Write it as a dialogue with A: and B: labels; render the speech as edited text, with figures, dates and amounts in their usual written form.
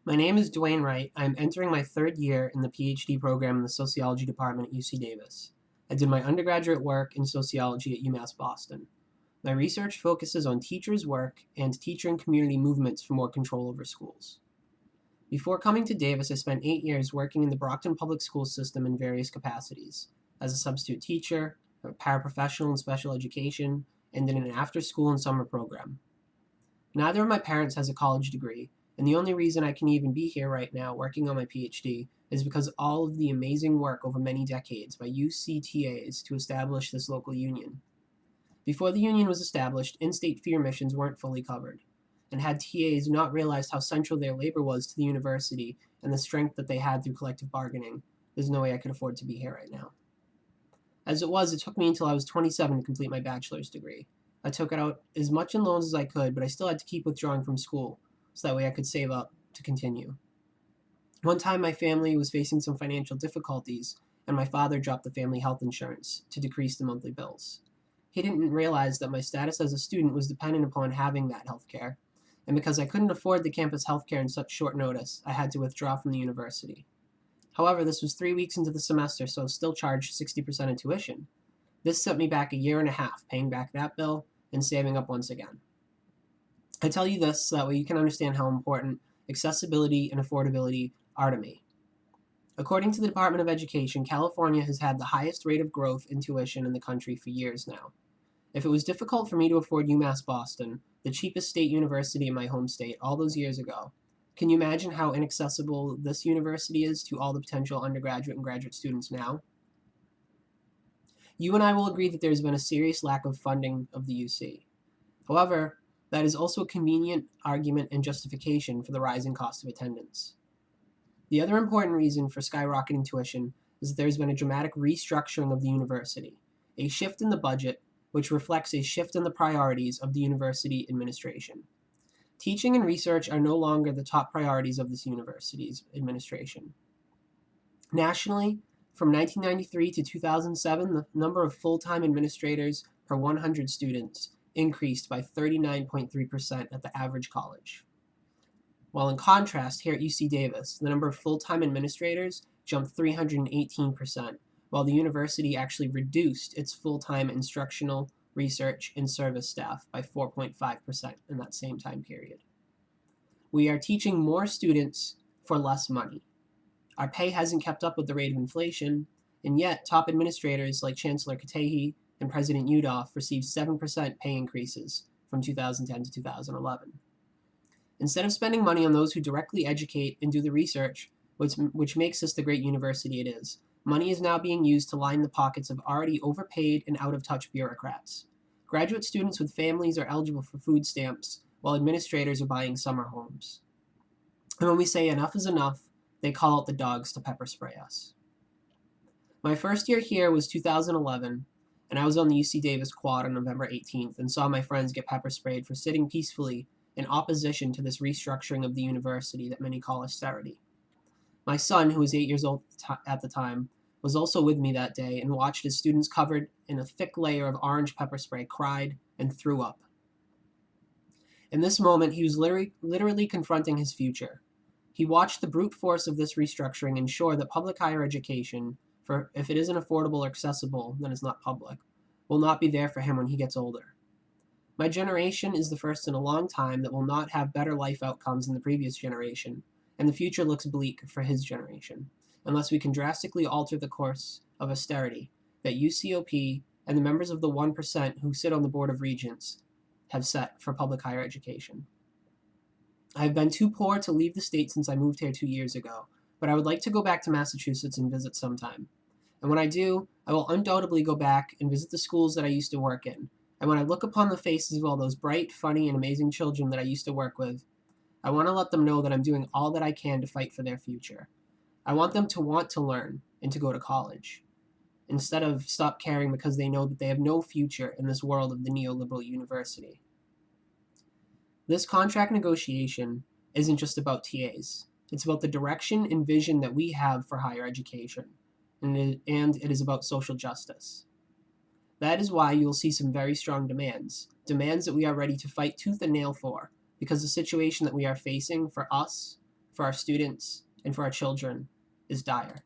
A: My name is Duane Wright. I am entering my third year in the PhD program in the Sociology Department at UC Davis. I did my undergraduate work in sociology at UMass Boston. My research focuses on teachers' work and teacher and community movements for more control over schools. Before coming to Davis, I spent 8 years working in the Brockton public school system in various capacities as a substitute teacher, a paraprofessional in special education, and in an after-school and summer program. Neither of my parents has a college degree, and the only reason I can even be here right now working on my PhD is because of all of the amazing work over many decades by UCTAs to establish this local union. Before the union was established, in-state fee missions weren't fully covered, and had TAs not realized how central their labor was to the university and the strength that they had through collective bargaining, there's no way I could afford to be here right now. As it was, it took me until I was 27 to complete my bachelor's degree. I took out as much in loans as I could, but I still had to keep withdrawing from school, so that way I could save up to continue. One time my family was facing some financial difficulties, and my father dropped the family health insurance to decrease the monthly bills. He didn't realize that my status as a student was dependent upon having that health care, and because I couldn't afford the campus health care in such short notice, I had to withdraw from the university. However, this was 3 weeks into the semester, so I was still charged 60% in tuition. This set me back a year and a half, paying back that bill and saving up once again. I tell you this so that way you can understand how important accessibility and affordability are to me. According to the Department of Education, California has had the highest rate of growth in tuition in the country for years now. If it was difficult for me to afford UMass Boston, the cheapest state university in my home state, all those years ago, can you imagine how inaccessible this university is to all the potential undergraduate and graduate students now? You and I will agree that there has been a serious lack of funding of the UC. However, that is also a convenient argument and justification for the rising cost of attendance. The other important reason for skyrocketing tuition is that there has been a dramatic restructuring of the university, a shift in the budget, which reflects a shift in the priorities of the university administration. Teaching and research are no longer the top priorities of this university's administration. Nationally, from 1993 to 2007, the number of full-time administrators per 100 students increased by 39.3% at the average college. While in contrast, here at UC Davis, the number of full-time administrators jumped 318%, while the university actually reduced its full-time instructional, research, and service staff by 4.5% in that same time period. We are teaching more students for less money. Our pay hasn't kept up with the rate of inflation, and yet top administrators like Chancellor Katehi and President Yudof received 7% pay increases from 2010 to 2011. Instead of spending money on those who directly educate and do the research, which makes this the great university it is, money is now being used to line the pockets of already overpaid and out-of-touch bureaucrats. Graduate students with families are eligible for food stamps, while administrators are buying summer homes. And when we say enough is enough, they call out the dogs to pepper spray us. My first year here was 2011, and I was on the UC Davis quad on November 18th and saw my friends get pepper sprayed for sitting peacefully in opposition to this restructuring of the university that many call austerity. My son, who was 8 years old at the time, was also with me that day and watched as students covered in a thick layer of orange pepper spray cried and threw up. In this moment, he was literally confronting his future. He watched the brute force of this restructuring ensure that public higher education, for if it isn't affordable or accessible, then it's not public, will not be there for him when he gets older. My generation is the first in a long time that will not have better life outcomes than the previous generation, and the future looks bleak for his generation, unless we can drastically alter the course of austerity that UCOP and the members of the 1% who sit on the Board of Regents have set for public higher education. I have been too poor to leave the state since I moved here 2 years ago, but I would like to go back to Massachusetts and visit sometime. And when I do, I will undoubtedly go back and visit the schools that I used to work in. And when I look upon the faces of all those bright, funny, and amazing children that I used to work with, I want to let them know that I'm doing all that I can to fight for their future. I want them to want to learn and to go to college, instead of stop caring because they know that they have no future in this world of the neoliberal university. This contract negotiation isn't just about TAs. It's about the direction and vision that we have for higher education, and it is about social justice. That is why you will see some very strong demands that we are ready to fight tooth and nail for, because the situation that we are facing for us, for our students and for our children is dire.